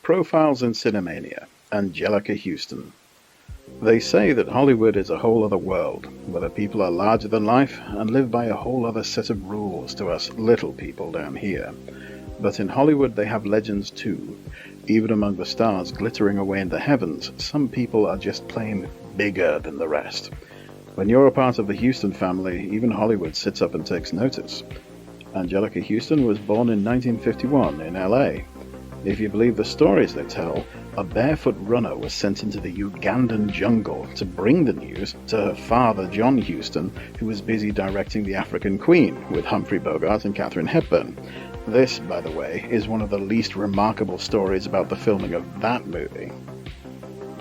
Profiles in Cinemania, Anjelica Huston. They say that Hollywood is a whole other world, where the people are larger than life and live by a whole other set of rules to us little people down here. But in Hollywood they have legends too. Even among the stars glittering away in the heavens, some people are just plain bigger than the rest. When you're a part of the Huston family, even Hollywood sits up and takes notice. Anjelica Huston was born in 1951 in LA. If you believe the stories they tell, a barefoot runner was sent into the Ugandan jungle to bring the news to her father, John Huston, who was busy directing The African Queen with Humphrey Bogart and Katharine Hepburn. This, by the way, is one of the least remarkable stories about the filming of that movie.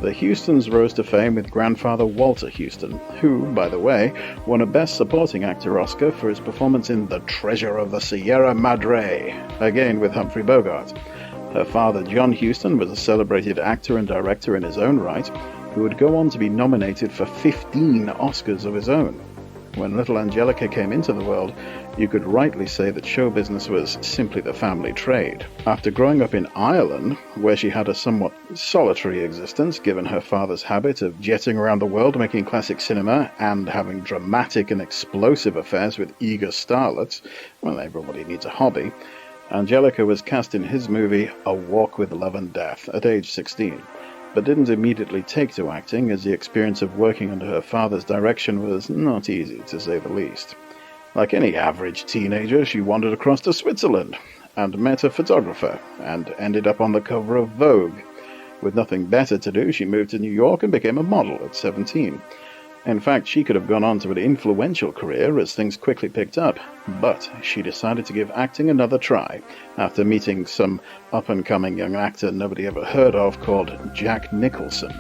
The Hustons rose to fame with grandfather Walter Huston, who, by the way, won a Best Supporting Actor Oscar for his performance in The Treasure of the Sierra Madre, again with Humphrey Bogart. Her father, John Huston, was a celebrated actor and director in his own right, who would go on to be nominated for 15 Oscars of his own. When little Anjelica came into the world, you could rightly say that show business was simply the family trade. After growing up in Ireland, where she had a somewhat solitary existence given her father's habit of jetting around the world making classic cinema and having dramatic and explosive affairs with eager starlets, well, everybody needs a hobby, Anjelica was cast in his movie A Walk with Love and Death at age 16, but didn't immediately take to acting as the experience of working under her father's direction was not easy, to say the least. Like any average teenager, she wandered across to Switzerland and met a photographer and ended up on the cover of Vogue. With nothing better to do, she moved to New York and became a model at 17. In fact, she could have gone on to an influential career as things quickly picked up, but she decided to give acting another try after meeting some up-and-coming young actor nobody ever heard of called Jack Nicholson.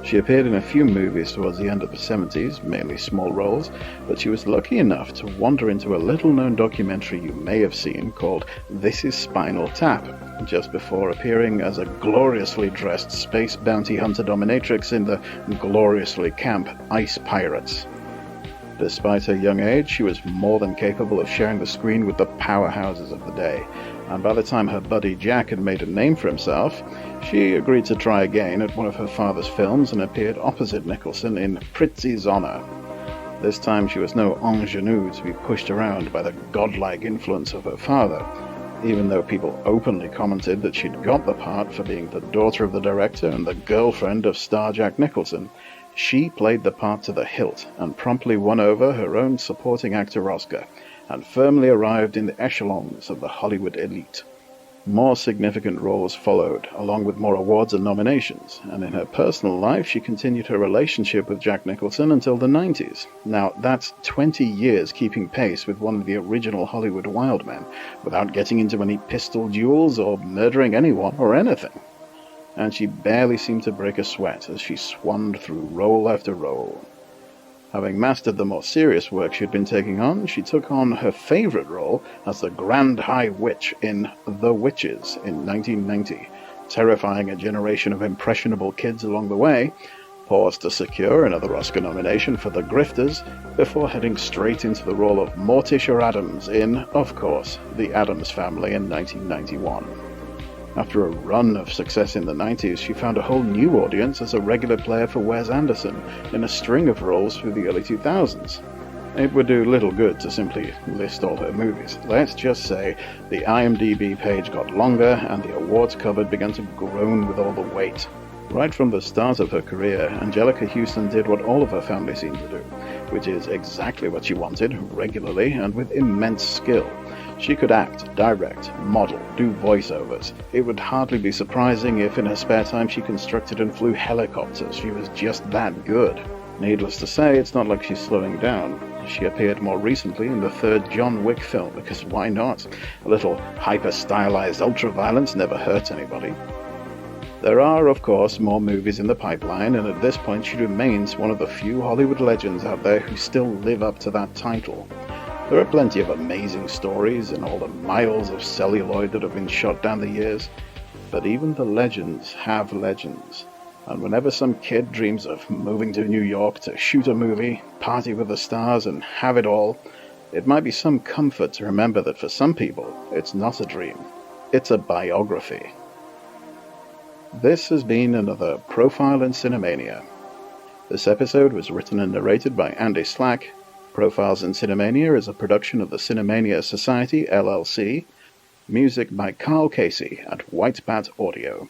She appeared in a few movies towards the end of the 70s, mainly small roles, but she was lucky enough to wander into a little-known documentary you may have seen called This Is Spinal Tap, just before appearing as a gloriously dressed space bounty hunter dominatrix in the gloriously camp Ice Pirates. Despite her young age, she was more than capable of sharing the screen with the powerhouses of the day, and by the time her buddy Jack had made a name for himself, she agreed to try again at one of her father's films and appeared opposite Nicholson in Prizzi's Honor. This time she was no ingenue to be pushed around by the godlike influence of her father, even though people openly commented that she'd got the part for being the daughter of the director and the girlfriend of star Jack Nicholson. She played the part to the hilt and promptly won over her own supporting actor Oscar, and firmly arrived in the echelons of the Hollywood elite. More significant roles followed, along with more awards and nominations, and in her personal life she continued her relationship with Jack Nicholson until the 90s. Now, that's 20 years keeping pace with one of the original Hollywood wild men, without getting into any pistol duels or murdering anyone or anything. And she barely seemed to break a sweat as she swanned through role after role. Having mastered the more serious work she'd been taking on, she took on her favorite role as the Grand High Witch in The Witches in 1990, terrifying a generation of impressionable kids along the way, paused to secure another Oscar nomination for The Grifters, before heading straight into the role of Morticia Addams in, of course, The Addams Family in 1991. After a run of success in the 90s, she found a whole new audience as a regular player for Wes Anderson in a string of roles through the early 2000s. It would do little good to simply list all her movies. Let's just say the IMDb page got longer and the awards cupboard began to groan with all the weight. Right from the start of her career, Anjelica Huston did what all of her family seemed to do, which is exactly what she wanted, regularly and with immense skill. She could act, direct, model, do voiceovers. It would hardly be surprising if in her spare time she constructed and flew helicopters. She was just that good. Needless to say, it's not like she's slowing down. She appeared more recently in the third John Wick film, because why not? A little hyper-stylized ultra-violence never hurt anybody. There are, of course, more movies in the pipeline, and at this point she remains one of the few Hollywood legends out there who still live up to that title. There are plenty of amazing stories and all the miles of celluloid that have been shot down the years, but even the legends have legends. And whenever some kid dreams of moving to New York to shoot a movie, party with the stars, and have it all, it might be some comfort to remember that for some people, it's not a dream, it's a biography. This has been another Profile in Cinemania. This episode was written and narrated by Andy Slack. Profiles in Cinemania is a production of the Cinemania Society, LLC. Music by Karl Casey at White Bat Audio.